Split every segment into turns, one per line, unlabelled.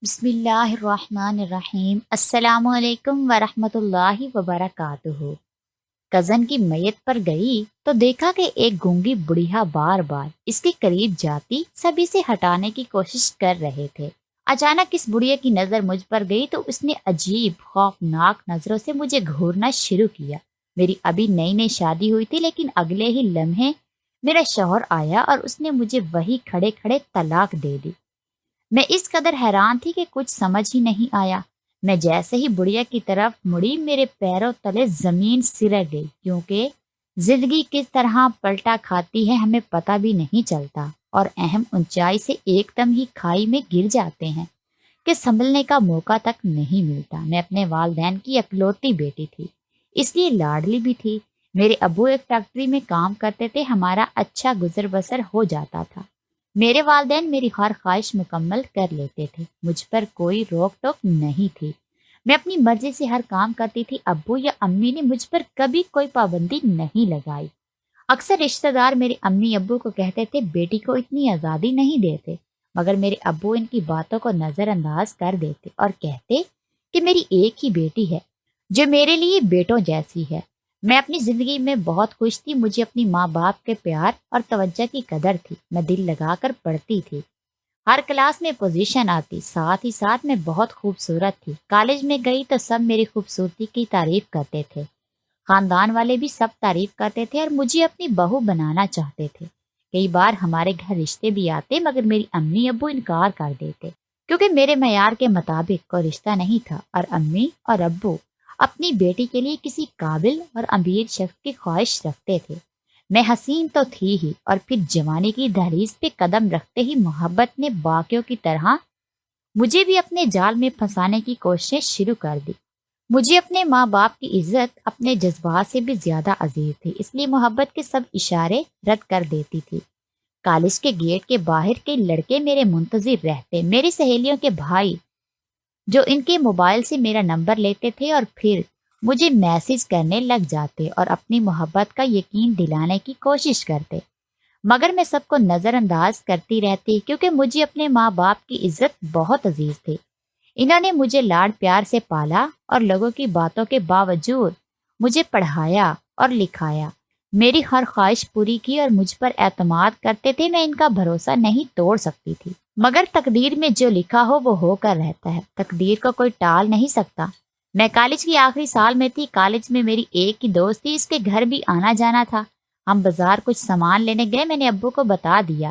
بسم اللہ الرحمن الرحیم۔ السلام علیکم ورحمۃ اللہ وبرکاتہ۔ کزن کی میت پر گئی تو دیکھا کہ ایک گونگی بڑھیا بار بار اس کے قریب جاتی سبھی سے ہٹانے کی کوشش کر رہے تھے۔ اچانک اس بڑھیا کی نظر مجھ پر گئی تو اس نے عجیب خوفناک نظروں سے مجھے گھورنا شروع کیا۔ میری ابھی نئی نئی شادی ہوئی تھی، لیکن اگلے ہی لمحے میرا شوہر آیا اور اس نے مجھے وہی کھڑے کھڑے طلاق دے دی۔ میں اس قدر حیران تھی کہ کچھ سمجھ ہی نہیں آیا۔ میں جیسے ہی بڑھیا کی طرف مڑی، میرے پیروں تلے زمین سرک گئی، کیونکہ زندگی کس طرح پلٹا کھاتی ہے ہمیں پتہ بھی نہیں چلتا، اور اہم اونچائی سے ایک دم ہی کھائی میں گر جاتے ہیں کہ سنبھلنے کا موقع تک نہیں ملتا۔ میں اپنے والدین کی اکلوتی بیٹی تھی، اس لیے لاڈلی بھی تھی۔ میرے ابو ایک فیکٹری میں کام کرتے تھے، ہمارا اچھا گزر بسر ہو جاتا تھا۔ میرے والدین میری ہر خواہش مکمل کر لیتے تھے، مجھ پر کوئی روک ٹوک نہیں تھی، میں اپنی مرضی سے ہر کام کرتی تھی۔ ابو یا امی نے مجھ پر کبھی کوئی پابندی نہیں لگائی۔ اکثر رشتہ دار میرے امی ابو کو کہتے تھے بیٹی کو اتنی آزادی نہیں دیتے، مگر میرے ابو ان کی باتوں کو نظر انداز کر دیتے اور کہتے کہ میری ایک ہی بیٹی ہے جو میرے لیے بیٹوں جیسی ہے۔ میں اپنی زندگی میں بہت خوش تھی، مجھے اپنی ماں باپ کے پیار اور توجہ کی قدر تھی۔ میں دل لگا کر پڑھتی تھی، ہر کلاس میں پوزیشن آتی، ساتھ ہی ساتھ میں بہت خوبصورت تھی۔ کالج میں گئی تو سب میری خوبصورتی کی تعریف کرتے تھے، خاندان والے بھی سب تعریف کرتے تھے اور مجھے اپنی بہو بنانا چاہتے تھے۔ کئی بار ہمارے گھر رشتے بھی آتے، مگر میری امی ابو انکار کر دیتے، کیونکہ میرے معیار کے مطابق کوئی رشتہ نہیں تھا، اور امی اور ابو اپنی بیٹی کے لیے کسی قابل اور امیر شخص کی خواہش رکھتے تھے۔ میں حسین تو تھی ہی، اور پھر جوانی کی دہلیز پہ قدم رکھتے ہی محبت نے باقیوں کی طرح مجھے بھی اپنے جال میں پھنسانے کی کوشش شروع کر دی۔ مجھے اپنے ماں باپ کی عزت اپنے جذبات سے بھی زیادہ عزیز تھی، اس لیے محبت کے سب اشارے رد کر دیتی تھی۔ کالج کے گیٹ کے باہر کے لڑکے میرے منتظر رہتے، میری سہیلیوں کے بھائی جو ان کے موبائل سے میرا نمبر لیتے تھے اور پھر مجھے میسج کرنے لگ جاتے اور اپنی محبت کا یقین دلانے کی کوشش کرتے، مگر میں سب کو نظر انداز کرتی رہتی، کیونکہ مجھے اپنے ماں باپ کی عزت بہت عزیز تھی۔ انہوں نے مجھے لاڈ پیار سے پالا اور لوگوں کی باتوں کے باوجود مجھے پڑھایا اور لکھایا، میری ہر خواہش پوری کی اور مجھ پر اعتماد کرتے تھے۔ میں ان کا بھروسہ نہیں توڑ سکتی تھی، مگر تقدیر میں جو لکھا ہو کر رہتا ہے، تقدیر کو کوئی ٹال نہیں سکتا۔ میں کالج کی آخری سال میں تھی، کالج میں میری ایک ہی دوست تھی، اس کے گھر بھی آنا جانا تھا۔ ہم بازار کچھ سامان لینے گئے، میں نے ابو کو بتا دیا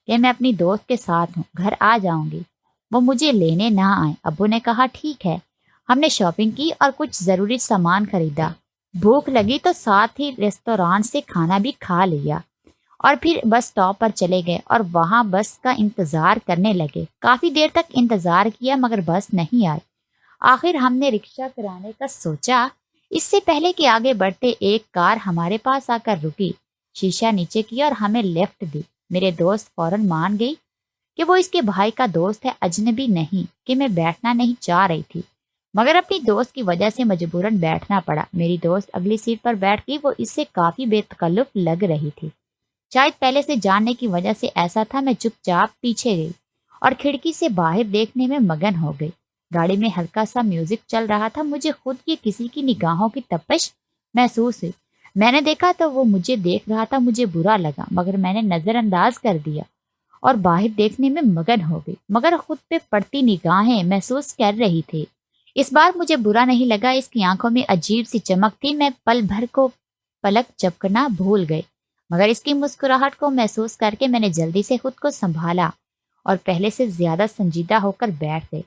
کہ میں اپنی دوست کے ساتھ ہوں، گھر آ جاؤں گی، وہ مجھے لینے نہ آئے۔ ابو نے کہا ٹھیک ہے۔ ہم نے شاپنگ کی اور کچھ ضروری سامان خریدا، بھوک لگی تو ساتھ ہی ریستوران سے کھانا بھی کھا لیا، اور پھر بس اسٹاپ پر چلے گئے اور وہاں بس کا انتظار کرنے لگے۔ کافی دیر تک انتظار کیا مگر بس نہیں آئی۔ آخر ہم نے رکشہ کرانے کا سوچا، اس سے پہلے کہ آگے بڑھتے ایک کار ہمارے پاس آ کر رکی، شیشہ نیچے کیا اور ہمیں لیفٹ دی۔ میرے دوست فوراً مان گئی کہ وہ اس کے بھائی کا دوست ہے، اجنبی نہیں، کہ میں بیٹھنا نہیں چاہ رہی تھی، مگر اپنی دوست کی وجہ سے مجبوراً بیٹھنا پڑا۔ میری دوست اگلی سیٹ پر بیٹھ گئی، وہ اس سے کافی بے تکلف لگ رہی تھی، شاید پہلے سے جاننے کی وجہ سے ایسا تھا۔ میں چپ چاپ پیچھے گئی اور کھڑکی سے باہر دیکھنے میں مگن ہو گئی۔ گاڑی میں ہلکا سا میوزک چل رہا تھا، مجھے خود کی کسی کی نگاہوں کی تپش محسوس ہوئی۔ میں نے دیکھا تو وہ مجھے دیکھ رہا تھا، مجھے برا لگا مگر میں نے نظر انداز کر دیا اور باہر دیکھنے میں مگن ہو گئی، مگر خود پہ پڑتی نگاہیں محسوس کر رہی تھی۔ اس بار مجھے برا نہیں لگا، اس کی آنکھوں میں عجیب سی چمک تھی۔ میں پل بھر کو پلک جھپکنا بھول گئی، مگر اس کی مسکراہٹ کو محسوس کر کے میں نے جلدی سے خود کو سنبھالا اور پہلے سے زیادہ سنجیدہ ہو کر بیٹھ گئی۔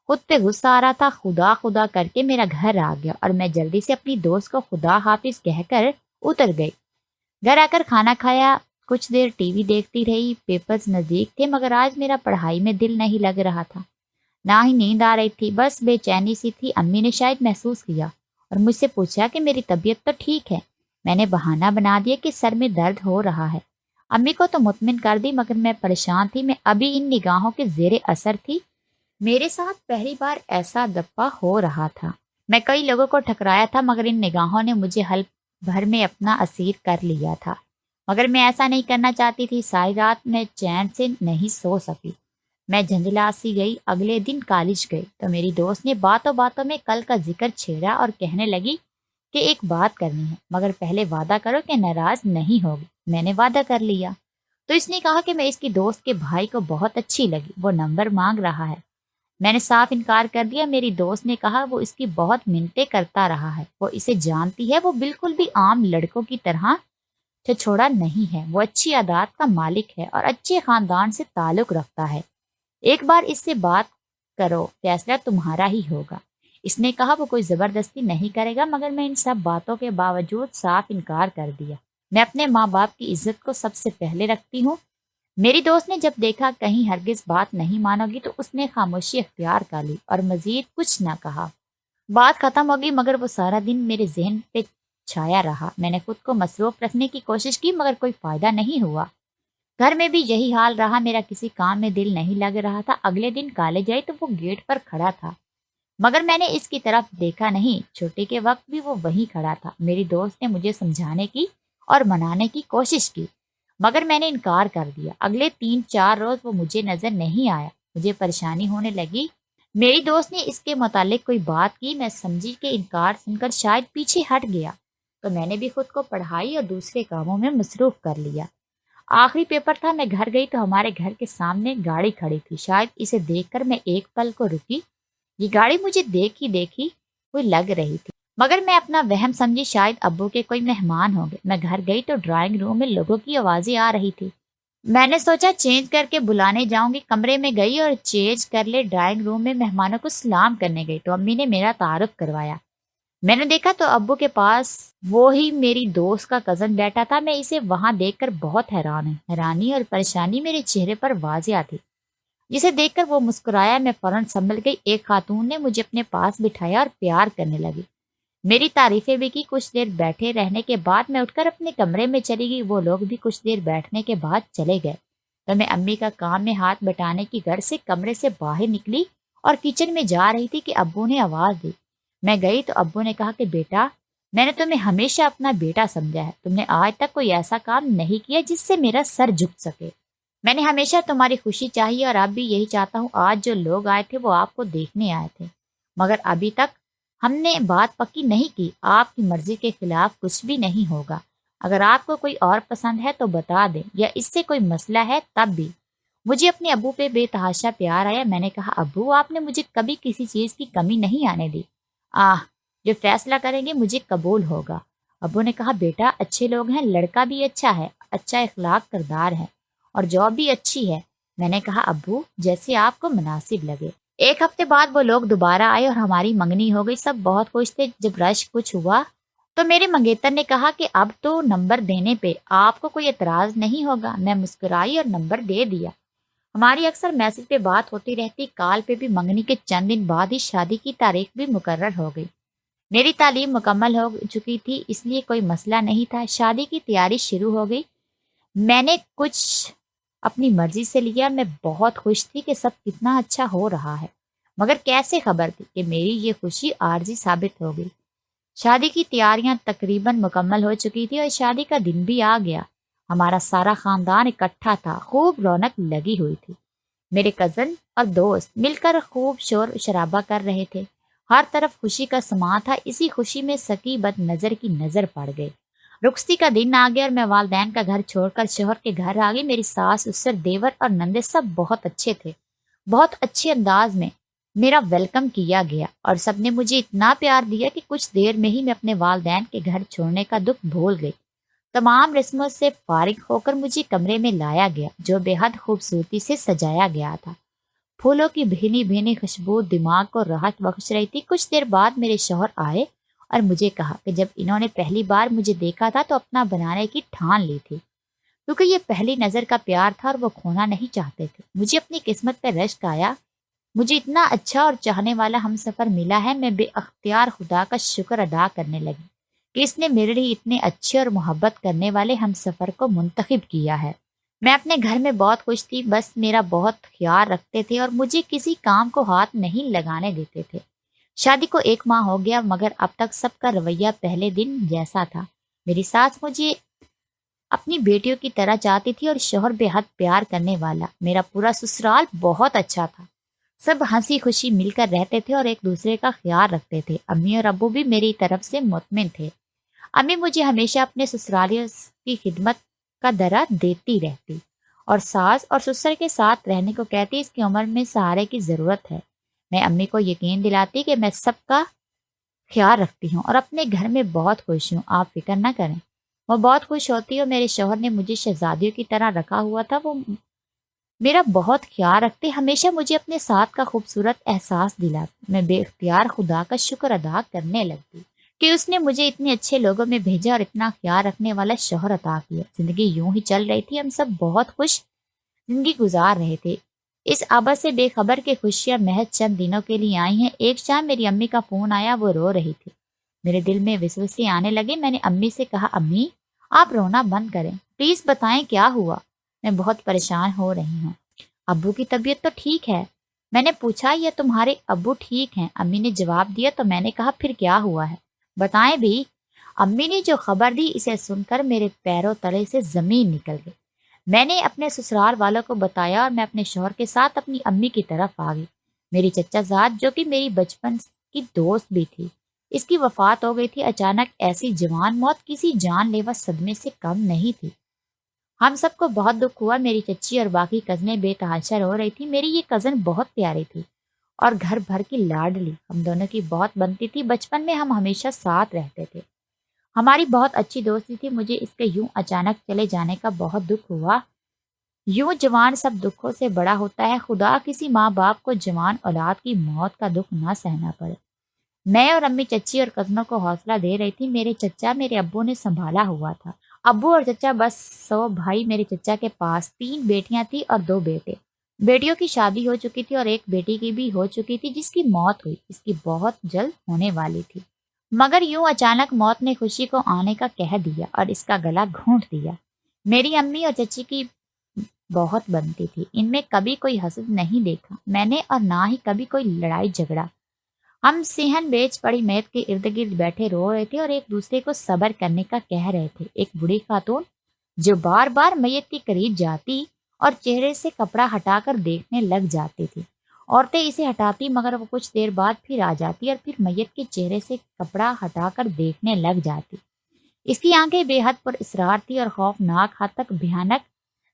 خود پہ غصہ آ رہا تھا، خدا خدا کر کے میرا گھر آ گیا اور میں جلدی سے اپنی دوست کو خدا حافظ کہہ کر اتر گئی۔ گھر آ کر کھانا کھایا، کچھ دیر ٹی وی دیکھتی رہی، پیپرز نزدیک تھے مگر آج میرا پڑھائی میں دل نہیں لگ رہا تھا، نہ ہی نیند آ رہی تھی، بس بے چینی سی تھی۔ امی نے شاید محسوس کیا اور مجھ سے پوچھا کہ میری طبیعت تو ٹھیک ہے۔ میں نے بہانہ بنا دیا کہ سر میں درد ہو رہا ہے۔ امی کو تو مطمئن کر دی مگر میں پریشان تھی، میں ابھی ان نگاہوں کے زیر اثر تھی۔ میرے ساتھ پہلی بار ایسا دفعہ ہو رہا تھا۔ میں کئی لوگوں کو ٹھکرایا تھا مگر ان نگاہوں نے مجھے حلق بھر میں اپنا اسیر کر لیا تھا، مگر میں ایسا نہیں کرنا چاہتی تھی۔ ساری رات میں چین سے نہیں سو سکی، میں جھنجھلا سی گئی۔ اگلے دن کالج گئی تو میری دوست نے باتوں باتوں میں کل کا ذکر چھیڑا اور کہنے لگی کہ ایک بات کرنی ہے، مگر پہلے وعدہ کرو کہ ناراض نہیں ہوگی۔ میں نے وعدہ کر لیا۔ تو اس نے کہا کہ میں اس کی دوست کے بھائی کو بہت اچھی لگی، وہ نمبر مانگ رہا ہے۔ میں نے صاف انکار کر دیا۔ میری دوست نے کہا وہ اس کی بہت منتیں کرتا رہا ہے، وہ اسے جانتی ہے، وہ بالکل بھی عام لڑکوں کی طرح چھوڑا نہیں ہے، وہ اچھی عادات کا مالک ہے اور اچھے خاندان سے تعلق رکھتا ہے۔ ایک بار اس سے بات کرو، فیصلہ تمہارا ہی ہوگا۔ اس نے کہا وہ کوئی زبردستی نہیں کرے گا، مگر میں ان سب باتوں کے باوجود صاف انکار کر دیا۔ میں اپنے ماں باپ کی عزت کو سب سے پہلے رکھتی ہوں۔ میری دوست نے جب دیکھا کہیں ہرگز بات نہیں مانو گی تو اس نے خاموشی اختیار کر لی اور مزید کچھ نہ کہا۔ بات ختم ہو گئی، مگر وہ سارا دن میرے ذہن پہ چھایا رہا۔ میں نے خود کو مصروف رکھنے کی کوشش کی، مگر کوئی فائدہ نہیں ہوا۔ گھر میں بھی یہی حال رہا، میرا کسی کام میں دل نہیں لگ رہا تھا۔ اگلے دن کالج آئی تو وہ گیٹ پر کھڑا تھا، مگر میں نے اس کی طرف دیکھا نہیں۔ چھٹی کے وقت بھی وہ وہیں کھڑا تھا۔ میری دوست نے مجھے سمجھانے کی اور منانے کی کوشش کی، مگر میں نے انکار کر دیا۔ اگلے 3-4 روز وہ مجھے نظر نہیں آیا۔ مجھے پریشانی ہونے لگی۔ میری دوست نے اس کے متعلق کوئی بات کی، میں سمجھی کہ انکار سن کر شاید پیچھے ہٹ گیا، تو میں نے بھی خود کو پڑھائی اور دوسرے کاموں میں مصروف کر لیا۔ آخری پیپر تھا، میں گھر گئی تو ہمارے گھر کے سامنے گاڑی کھڑی تھی۔ شاید اسے دیکھ کر میں ایک پل کو رکی۔ یہ گاڑی مجھے دیکھی ہوئی لگ رہی تھی، مگر میں اپنا وہم سمجھی شاید ابو کے کوئی مہمان ہوں گے۔ میں گھر گئی تو ڈرائنگ روم میں لوگوں کی آوازیں آ رہی تھی۔ میں نے سوچا چینج کر کے بلانے جاؤں گی۔ کمرے میں گئی اور چینج کر لے ڈرائنگ روم میں مہمانوں کو سلام کرنے گئی تو امی نے میرا تعارف کروایا۔ میں نے دیکھا تو ابو کے پاس وہی میری دوست کا کزن بیٹھا تھا۔ میں اسے وہاں دیکھ کر بہت حیران ہوں۔ حیرانی اور پریشانی میرے چہرے پر واضح تھی۔ جسے دیکھ کر وہ مسکرایا۔ میں فوراً سنبھل گئی۔ ایک خاتون نے مجھے اپنے پاس بٹھایا اور پیار کرنے لگی۔ میری تعریفیں بھی کی۔ کچھ دیر بیٹھے رہنے کے بعد میں اٹھ کر اپنے کمرے میں چلی گئی۔ وہ لوگ بھی کچھ دیر بیٹھنے کے بعد چلے گئے تو میں امی کا کام میں ہاتھ بٹانے کی غرض سے کمرے سے باہر نکلی اور کچن میں جا رہی تھی کہ ابو نے آواز دی۔ میں گئی تو ابو نے کہا کہ بیٹا، میں نے تمہیں ہمیشہ اپنا بیٹا سمجھا ہے۔ تم نے آج تک کوئی ایسا کام نہیں کیا جس سے میرا سر جھک سکے۔ میں نے ہمیشہ تمہاری خوشی چاہیے اور اب بھی یہی چاہتا ہوں۔ آج جو لوگ آئے تھے وہ آپ کو دیکھنے آئے تھے، مگر ابھی تک ہم نے بات پکی نہیں کی۔ آپ کی مرضی کے خلاف کچھ بھی نہیں ہوگا۔ اگر آپ کو کوئی اور پسند ہے تو بتا دیں، یا اس سے کوئی مسئلہ ہے تب بھی۔ مجھے اپنے ابو پہ بے تحاشا پیار آیا۔ میں نے کہا ابو، آپ نے مجھے کبھی کسی چیز کی کمی نہیں آنے دی۔ جو فیصلہ کریں گے مجھے قبول ہوگا۔ ابو نے کہا بیٹا، اچھے لوگ ہیں، لڑکا بھی اچھا ہے، اچھا اخلاق کردار ہے اور جاب بھی اچھی ہے۔ میں نے کہا ابو، جیسے آپ کو مناسب لگے۔ ایک ہفتے بعد وہ لوگ دوبارہ آئے اور ہماری منگنی ہو گئی۔ سب بہت خوش تھے۔ جب رش کچھ ہوا تو میرے منگیتر نے کہا کہ اب تو نمبر دینے پہ آپ کو کوئی اعتراض نہیں ہوگا۔ میں مسکرائی اور نمبر دے دیا۔ ہماری اکثر میسج پہ بات ہوتی رہتی۔ کال پہ بھی منگنی کے چند دن بعد ہی شادی کی تاریخ بھی مقرر ہو گئی۔ میری تعلیم مکمل ہو چکی تھی، اس لیے کوئی مسئلہ نہیں تھا۔ شادی کی تیاری شروع ہو گئی۔ میں نے کچھ اپنی مرضی سے لیا۔ میں بہت خوش تھی کہ سب کتنا اچھا ہو رہا ہے، مگر کیسے خبر تھی کہ میری یہ خوشی عارضی ثابت ہو گئی۔ شادی کی تیاریاں تقریباً مکمل ہو چکی تھی اور شادی کا دن بھی آ گیا۔ ہمارا سارا خاندان اکٹھا تھا، خوب رونق لگی ہوئی تھی۔ میرے کزن اور دوست مل کر خوب شور شرابہ کر رہے تھے۔ ہر طرف خوشی کا سماں تھا۔ اسی خوشی میں سکی بد نظر کی نظر پڑ گئی۔ رخصتی کا دن آ گیا اور میں والدین کا گھر چھوڑ کر شوہر کے گھر آ گئی۔ میری ساس، سسر، دیور اور نندے سب بہت اچھے تھے۔ بہت اچھے انداز میں میرا ویلکم کیا گیا اور سب نے مجھے اتنا پیار دیا کہ کچھ دیر میں ہی میں اپنے والدین کے گھر چھوڑنے کا دکھ بھول گئی۔ تمام رسموں سے فارغ ہو کر مجھے کمرے میں لایا گیا جو بے حد خوبصورتی سے سجایا گیا تھا۔ پھولوں کی بھینی بھینی خوشبو دماغ کو راحت بخش رہی تھی۔ کچھ دیر بعد میرے شوہر آئے اور مجھے کہا کہ جب انہوں نے پہلی بار مجھے دیکھا تھا تو اپنا بنانے کی ٹھان لی تھی، کیونکہ یہ پہلی نظر کا پیار تھا اور وہ کھونا نہیں چاہتے تھے۔ مجھے اپنی قسمت پہ رشک آیا۔ مجھے اتنا اچھا اور چاہنے والا ہم سفر ملا ہے۔ میں بے اختیار خدا کا شکر ادا کرنے لگی کہ اس نے میرے لیے اتنے اچھے اور محبت کرنے والے ہم سفر کو منتخب کیا ہے۔ میں اپنے گھر میں بہت خوش تھی، بس میرا بہت خیال رکھتے تھے اور مجھے کسی کام کو ہاتھ نہیں لگانے دیتے تھے۔ شادی کو 1 ماہ ہو گیا، مگر اب تک سب کا رویہ پہلے دن جیسا تھا۔ میری ساس مجھے اپنی بیٹیوں کی طرح چاہتی تھی اور شوہر بے حد پیار کرنے والا۔ میرا پورا سسرال بہت اچھا تھا، سب ہنسی خوشی مل کر رہتے تھے اور ایک دوسرے کا خیال رکھتے تھے۔ امی اور ابو بھی میری طرف سے مطمئن تھے۔ امی مجھے ہمیشہ اپنے سسرالیوں کی خدمت کا درہ دیتی رہتی اور ساس اور سسر کے ساتھ رہنے کو کہتی اس کی عمر میں سہارے کی ضرورت ہے۔ میں امی کو یقین دلاتی کہ میں سب کا خیال رکھتی ہوں اور اپنے گھر میں بہت خوش ہوں، آپ فکر نہ کریں۔ وہ بہت خوش ہوتی اور میرے شوہر نے مجھے شہزادیوں کی طرح رکھا ہوا تھا، وہ میرا بہت خیال رکھتے، ہمیشہ مجھے اپنے ساتھ کا خوبصورت احساس دلاتے۔ میں بے اختیار خدا کا شکر ادا کرنے لگتی کہ اس نے مجھے اتنے اچھے لوگوں میں بھیجا اور اتنا خیال رکھنے والا شوہر عطا کیا۔ زندگی یوں ہی چل رہی تھی، ہم سب بہت خوش زندگی گزار رہے تھے۔ اس آبا سے بے خبر کے خوشیاں محض چند دنوں کے لیے آئی ہیں۔ ایک شام میری امی کا فون آیا، وہ رو رہی تھی۔ میرے دل میں وسوسے آنے لگے۔ میں نے امی سے کہا، امی آپ رونا بند کریں، پلیز بتائیں کیا ہوا، میں بہت پریشان ہو رہی ہوں۔ ابو کی طبیعت تو ٹھیک ہے؟ میں نے پوچھا، یہ تمہارے ابو ٹھیک ہیں؟ امی نے جواب دیا تو میں نے کہا، پھر کیا ہوا ہے بتائیں بھی۔ امی نے جو خبر دی اسے سن کر میرے پیروں تلے سے زمین نکل گئی۔ میں نے اپنے سسرال والوں کو بتایا اور میں اپنے شوہر کے ساتھ اپنی امی کی طرف آ گئی۔ میری چچا زاد جو کہ میری بچپن کی دوست بھی تھی، اس کی وفات ہو گئی تھی۔ اچانک ایسی جوان موت کسی جان لیوا صدمے سے کم نہیں تھی۔ ہم سب کو بہت دکھ ہوا۔ میری چچی اور باقی کزنیں بے تحاشا رو رہی تھی۔ میری یہ کزن بہت پیاری تھی اور گھر بھر کی لاڈلی، ہم دونوں کی بہت بنتی تھی۔ بچپن میں ہم ہمیشہ ساتھ رہتے تھے، ہماری بہت اچھی دوستی تھی۔ مجھے اس کے یوں اچانک چلے جانے کا بہت دکھ ہوا۔ یوں جوان سب دکھوں سے بڑا ہوتا ہے، خدا کسی ماں باپ کو جوان اولاد کی موت کا دکھ نہ سہنا پڑے۔ میں اور امی چچی اور کزنوں کو حوصلہ دے رہی تھی۔ میرے چچا میرے ابو نے سنبھالا ہوا تھا۔ ابو اور چچا بس 100 بھائی میرے چچا کے پاس، 3 بیٹیاں تھیں اور 2 بیٹے۔ بیٹیوں کی شادی ہو چکی تھی اور ایک بیٹی کی بھی ہو چکی تھی جس کی موت ہوئی، اس کی بہت جلد ہونے والی تھی۔ مگر یوں اچانک موت نے خوشی کو آنے کا کہہ دیا اور اس کا گلا گھونٹ دیا۔ میری امی اور چچی کی بہت بنتی تھی، ان میں کبھی کوئی حسد نہیں دیکھا میں نے اور نہ ہی کبھی کوئی لڑائی جھگڑا۔ ہم صحن بیچ پڑی میت کے ارد گرد بیٹھے رو رہے تھے اور ایک دوسرے کو صبر کرنے کا کہہ رہے تھے۔ ایک بوڑھی خاتون جو بار بار میت کے قریب جاتی اور چہرے سے کپڑا ہٹا کر دیکھنے لگ جاتی تھی۔ عورتیں اسے ہٹاتی مگر وہ کچھ دیر بعد پھر آ جاتی اور پھر میت کے چہرے سے کپڑا ہٹا کر دیکھنے لگ جاتی۔ اس کی آنکھیں بے حد پر اسرار تھی اور خوفناک حد تک بھیانک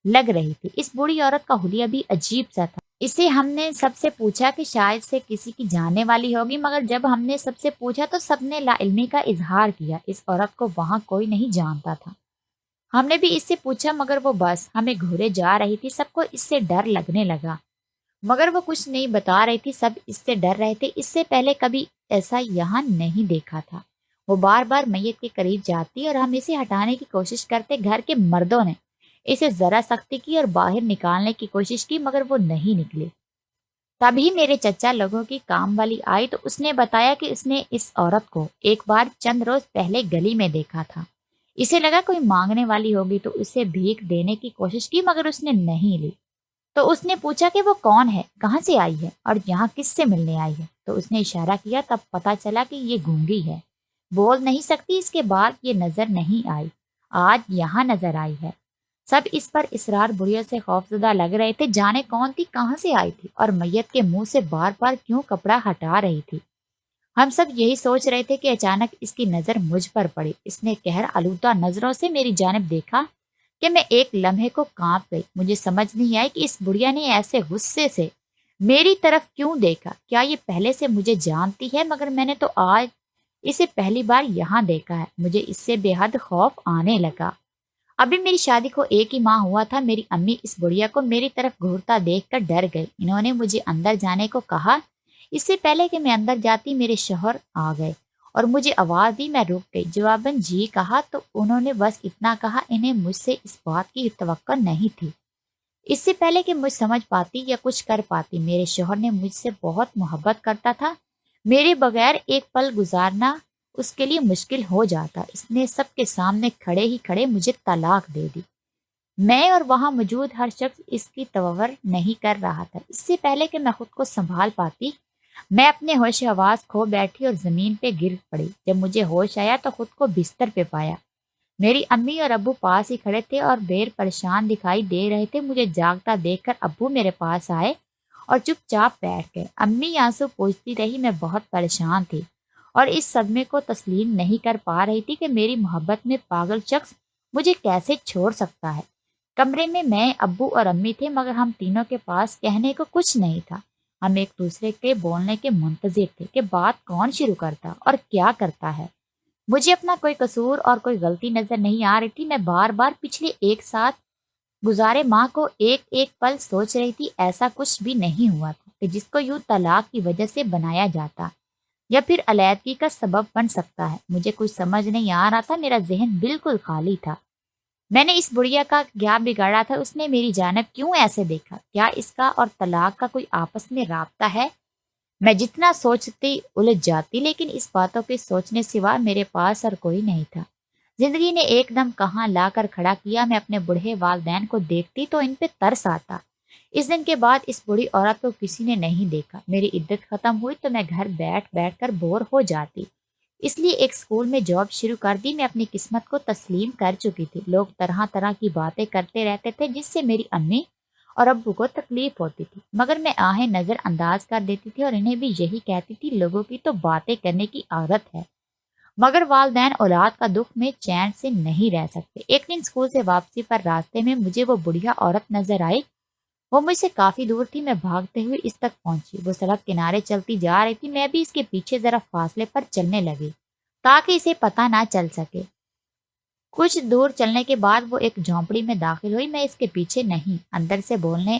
لگ رہی تھی۔ اس بوڑھی عورت کا حلیہ بھی عجیب سا تھا۔ اسے ہم نے سب سے پوچھا کہ شاید سے کسی کی جاننے والی ہوگی، مگر جب ہم نے سب سے پوچھا تو سب نے لا علمی کا اظہار کیا۔ اس عورت کو وہاں کوئی نہیں جانتا تھا۔ ہم نے بھی اس سے پوچھا مگر وہ بس ہمیں گھورے جا رہی تھی۔ سب کو اس سے ڈر لگنے لگا مگر وہ کچھ نہیں بتا رہی تھی۔ سب اس سے ڈر رہے تھے، اس سے پہلے کبھی ایسا یہاں نہیں دیکھا تھا۔ وہ بار بار میت کے قریب جاتی اور ہم اسے ہٹانے کی کوشش کرتے۔ گھر کے مردوں نے اسے ذرا سختی کی اور باہر نکالنے کی کوشش کی مگر وہ نہیں نکلی۔ تبھی میرے چچا لوگوں کی کام والی آئی تو اس نے بتایا کہ اس نے اس عورت کو ایک بار چند روز پہلے گلی میں دیکھا تھا۔ اسے لگا کوئی مانگنے والی ہوگی تو اسے بھیک دینے کی کوشش کی مگر اس نے نہیں لی۔ تو اس نے پوچھا کہ وہ کون ہے، کہاں سے آئی ہے اور یہاں کس سے ملنے آئی ہے؟ تو اس نے اشارہ کیا، تب پتا چلا کہ یہ گونگی ہے، بول نہیں سکتی۔ اس کے بعد یہ نظر نہیں آئی، آج یہاں نظر آئی ہے۔ سب اس پر اسرار بڑھیا سے خوفزدہ لگ رہے تھے، جانے کون تھی، کہاں سے آئی تھی اور میت کے منہ سے بار بار کیوں کپڑا ہٹا رہی تھی۔ ہم سب یہی سوچ رہے تھے کہ اچانک اس کی نظر مجھ پر پڑی۔ اس نے قہر آلودہ نظروں سے میری جانب دیکھا کہ میں ایک لمحے کو کانپ گئی۔ مجھے سمجھ نہیں آئی کہ اس بڑھیا نے ایسے غصے سے میری طرف کیوں دیکھا۔ کیا یہ پہلے سے مجھے جانتی ہے؟ مگر میں نے تو آج اسے پہلی بار یہاں دیکھا ہے۔ مجھے اس سے بے حد خوف آنے لگا۔ ابھی میری شادی کو 1 ہی ماہ ہوا تھا۔ میری امی اس بڑھیا کو میری طرف گھورتا دیکھ کر ڈر گئی۔ انہوں نے مجھے اندر جانے کو کہا۔ اس سے پہلے کہ میں اندر جاتی میرے شوہر آ گئے اور مجھے آواز دی۔ میں رک گئی، جواباً جی کہا تو انہوں نے بس اتنا کہا۔ انہیں مجھ سے اس بات کی توقع نہیں تھی۔ اس سے پہلے کہ مجھ سمجھ پاتی یا کچھ کر پاتی، میرے شوہر نے مجھ سے بہت محبت کرتا تھا۔ میرے بغیر ایک پل گزارنا اس کے لیے مشکل ہو جاتا۔ اس نے سب کے سامنے کھڑے ہی کھڑے مجھے طلاق دے دی۔ میں اور وہاں موجود ہر شخص اس کی تصور نہیں کر رہا تھا۔ اس سے پہلے کہ میں خود کو سنبھال پاتی، میں اپنے ہوش آواز کھو بیٹھی اور زمین پہ گر پڑی۔ جب مجھے ہوش آیا تو خود کو بستر پہ پایا۔ میری امی اور ابو پاس ہی کھڑے تھے اور بیر پریشان دکھائی دے رہے تھے۔ مجھے جاگتا دیکھ کر ابو میرے پاس آئے اور چپ چاپ بیٹھ گئے۔ امی آنسو پوچھتی رہی، میں بہت پریشان تھی اور اس صدمے کو تسلیم نہیں کر پا رہی تھی کہ میری محبت میں پاگل شخص مجھے کیسے چھوڑ سکتا ہے۔ کمرے میں ابو اور امی تھے، مگر ہم تینوں کے پاس کہنے کو کچھ نہیں تھا۔ ہم ایک دوسرے کے بولنے کے منتظر تھے کہ بات کون شروع کرتا اور کیا کرتا ہے۔ مجھے اپنا کوئی قصور اور کوئی غلطی نظر نہیں آ رہی تھی۔ میں بار بار پچھلے ایک ساتھ گزارے ماہ کو ایک ایک پل سوچ رہی تھی، ایسا کچھ بھی نہیں ہوا تھا کہ جس کو یوں طلاق کی وجہ سے بنایا جاتا یا پھر علیحدگی کا سبب بن سکتا ہے۔ مجھے کچھ سمجھ نہیں آ رہا تھا، میرا ذہن بالکل خالی تھا۔ میں نے اس بڑھیا کا کیا بگاڑا تھا؟ اس نے میری جانب کیوں ایسے دیکھا؟ کیا اس کا اور طلاق کا کوئی آپس میں رابطہ ہے؟ میں جتنا سوچتی الجھ جاتی، لیکن اس باتوں کے سوچنے سوا میرے پاس اور کوئی نہیں تھا۔ زندگی نے ایک دم کہاں لا کر کھڑا کیا۔ میں اپنے بوڑھے والدین کو دیکھتی تو ان پہ ترس آتا۔ اس دن کے بعد اس بوڑھی عورت کو کسی نے نہیں دیکھا۔ میری عدت ختم ہوئی تو میں گھر بیٹھ بیٹھ کر بور ہو جاتی، اس لیے ایک اسکول میں جاب شروع کر دی۔ میں اپنی قسمت کو تسلیم کر چکی تھی۔ لوگ طرح طرح کی باتیں کرتے رہتے تھے جس سے میری امی اور ابو کو تکلیف ہوتی تھی، مگر میں آہیں نظر انداز کر دیتی تھی اور انہیں بھی یہی کہتی تھی، لوگوں کی تو باتیں کرنے کی عادت ہے، مگر والدین اولاد کا دکھ میں چین سے نہیں رہ سکتے۔ ایک دن اسکول سے واپسی پر راستے میں مجھے وہ بڑھیا عورت نظر آئی۔ وہ مجھ سے کافی دور تھی۔ میں بھاگتے ہوئے اس تک پہنچی۔ وہ سڑک کنارے چلتی جا رہی تھی۔ میں بھی اس کے پیچھے ذرا فاصلے پر چلنے لگی تاکہ اسے پتہ نہ چل سکے۔ کچھ دور چلنے کے بعد وہ ایک جھونپڑی میں داخل ہوئی۔ میں اس کے پیچھے نہیں، اندر سے بولنے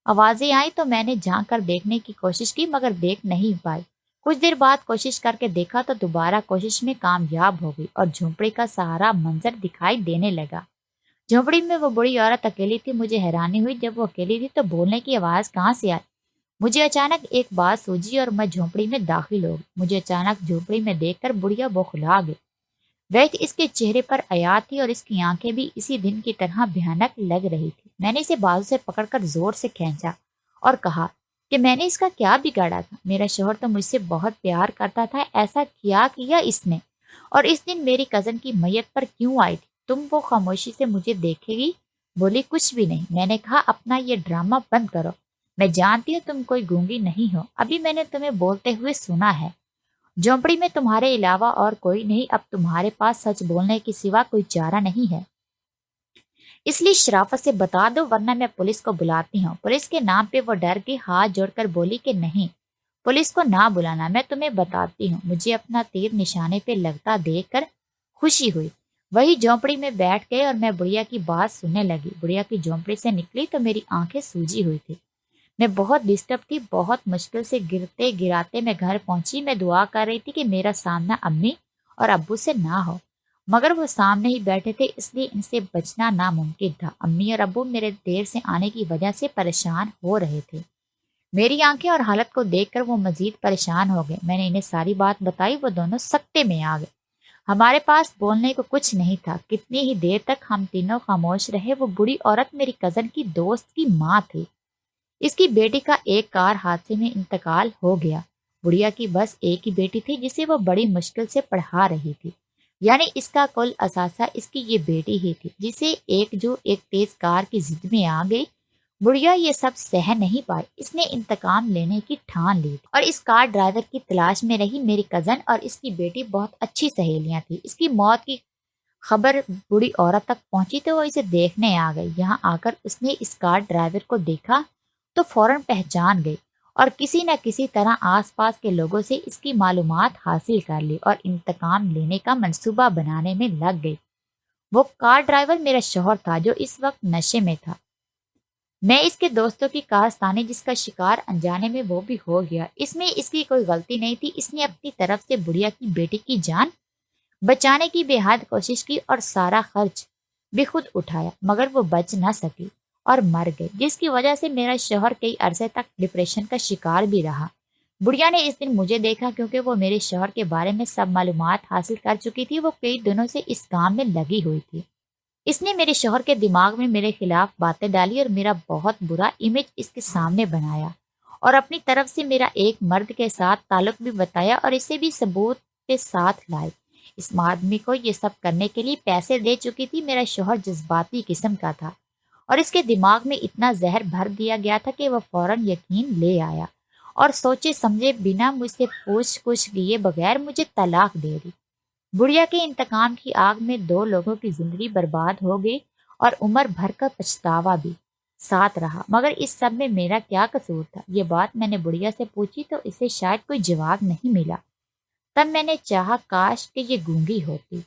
آوازیں آئی تو میں نے جھانک کر دیکھنے کی کوشش کی، مگر دیکھ نہیں پائی۔ کچھ دیر بعد کوشش کر کے دیکھا تو دوبارہ کوشش میں کامیاب ہو گئی اور جھونپڑی کا سارا منظر دکھائی دینے لگا۔ جھونپڑی میں وہ بڑی عورت اکیلی تھی۔ مجھے حیرانی ہوئی، جب وہ اکیلی تھی تو بولنے کی آواز کہاں سے آئی؟ مجھے اچانک ایک بات سوجی اور میں جھونپڑی میں داخل ہو گئی۔ مجھے اچانک جھونپڑی میں دیکھ کر بڑھیا بوکھلا گئی۔ وقت اس کے چہرے پر عیا تھی اور اس کی آنکھیں بھی اسی دن کی طرح بھیانک لگ رہی تھی۔ میں نے اسے بازو سے پکڑ کر زور سے کھینچا اور کہا کہ میں نے اس کا کیا بگاڑا تھا؟ میرا شوہر تو مجھ سے بہت پیار کرتا تھا، ایسا کیا کیا اس نے؟ اور اس دن میری کزن کی میت پر کیوں آئی تھی؟ تم وہ خاموشی سے مجھے دیکھے گی؟ بولی کچھ بھی نہیں۔ میں نے کہا اپنا یہ ڈرامہ بند کرو، میں جانتی ہوں تم کوئی گونگی نہیں ہو، ابھی میں نے تمہیں بولتے ہوئے سنا ہے۔ جھونپڑی میں تمہارے علاوہ اور کوئی نہیں، اب تمہارے پاس سچ بولنے کے سوا کوئی چارہ نہیں ہے، اس لیے شرافت سے بتا دو ورنہ میں پولیس کو بلاتی ہوں۔ پولیس کے نام پہ وہ ڈر کے ہاتھ جوڑ کر بولی کہ نہیں، پولیس کو نہ بلانا، میں تمہیں بتاتی ہوں۔ مجھے اپنا تیر نشانے پہ لگتا دیکھ کر خوشی ہوئی۔ وہی جھونپڑی میں بیٹھ گئے اور میں بڑھیا کی بات سننے لگی۔ بڑھیا کی جھونپڑی سے نکلی تو میری آنکھیں سوجی ہوئی تھی۔ میں بہت ڈسٹرب تھی، بہت مشکل سے گرتے گراتے میں گھر پہنچی۔ میں دعا کر رہی تھی کہ میرا سامنا امی اور ابو سے نہ ہو، مگر وہ سامنے ہی بیٹھے تھے، اس لیے ان سے بچنا ناممکن تھا۔ امی اور ابو میرے دیر سے آنے کی وجہ سے پریشان ہو رہے تھے۔ میری آنکھیں اور حالت کو دیکھ کر وہ مزید پریشان ہو گئے۔ میں نے انہیں ساری بات بتائی، وہ دونوں سکتے میں آ گئے۔ ہمارے پاس بولنے کو کچھ نہیں تھا۔ کتنی ہی دیر تک ہم تینوں خاموش رہے۔ وہ بڑی عورت میری کزن کی دوست کی ماں تھی۔ اس کی بیٹی کا ایک کار حادثے میں انتقال ہو گیا۔ بڑھیا کی بس ایک ہی بیٹی تھی جسے وہ بڑی مشکل سے پڑھا رہی تھی، یعنی اس کا کل اثاثہ اس کی یہ بیٹی ہی تھی، جسے ایک تیز کار کی ضد میں آ گئی۔ بڑھیا یہ سب سہ نہیں پائی، اس نے انتقام لینے کی ٹھان لی اور اس کار ڈرائیور کی تلاش میں رہی۔ میری کزن اور اس کی بیٹی بہت اچھی سہیلیاں تھیں۔ اس کی موت کی خبر بڑی عورت تک پہنچی تو وہ اسے دیکھنے آ گئی۔ یہاں آ کر اس نے اس کار ڈرائیور کو دیکھا تو فوراً پہچان گئی اور کسی نہ کسی طرح آس پاس کے لوگوں سے اس کی معلومات حاصل کر لی اور انتقام لینے کا منصوبہ بنانے میں لگ گئی۔ وہ کار ڈرائیور میرا شوہر تھا جو اس وقت نشے میں تھا۔ میں اس کے دوستوں کی کارستانی جس کا شکار انجانے میں وہ بھی ہو گیا۔ اس میں اس کی کوئی غلطی نہیں تھی۔ اس نے اپنی طرف سے بڑھیا کی بیٹی کی جان بچانے کی بے حد کوشش کی اور سارا خرچ بھی خود اٹھایا، مگر وہ بچ نہ سکی اور مر گئی، جس کی وجہ سے میرا شوہر کئی عرصے تک ڈپریشن کا شکار بھی رہا۔ بڑھیا نے اس دن مجھے دیکھا کیونکہ وہ میرے شوہر کے بارے میں سب معلومات حاصل کر چکی تھی۔ وہ کئی دنوں سے اس کام میں لگی ہوئی تھی۔ اس نے میرے شوہر کے دماغ میں میرے خلاف باتیں ڈالی اور میرا بہت برا امیج اس کے سامنے بنایا اور اپنی طرف سے میرا ایک مرد کے ساتھ تعلق بھی بتایا اور اسے بھی ثبوت کے ساتھ لائے۔ اس آدمی کو یہ سب کرنے کے لیے پیسے دے چکی تھی۔ میرا شوہر جذباتی قسم کا تھا اور اس کے دماغ میں اتنا زہر بھر دیا گیا تھا کہ وہ فوراً یقین لے آیا اور سوچے سمجھے بنا مجھ سے پوچھ کچھ کیے بغیر مجھے طلاق دے دی۔ بڑھیا کے انتقام کی آگ میں 2 لوگوں کی زندگی برباد ہو گئی اور عمر بھر کا پچھتاوا بھی ساتھ رہا۔ مگر اس سب میں میرا کیا قصور تھا؟ یہ بات میں نے بڑھیا سے پوچھی تو اسے شاید کوئی جواب نہیں ملا۔ تب میں نے چاہا کاش کہ یہ گونگی ہوتی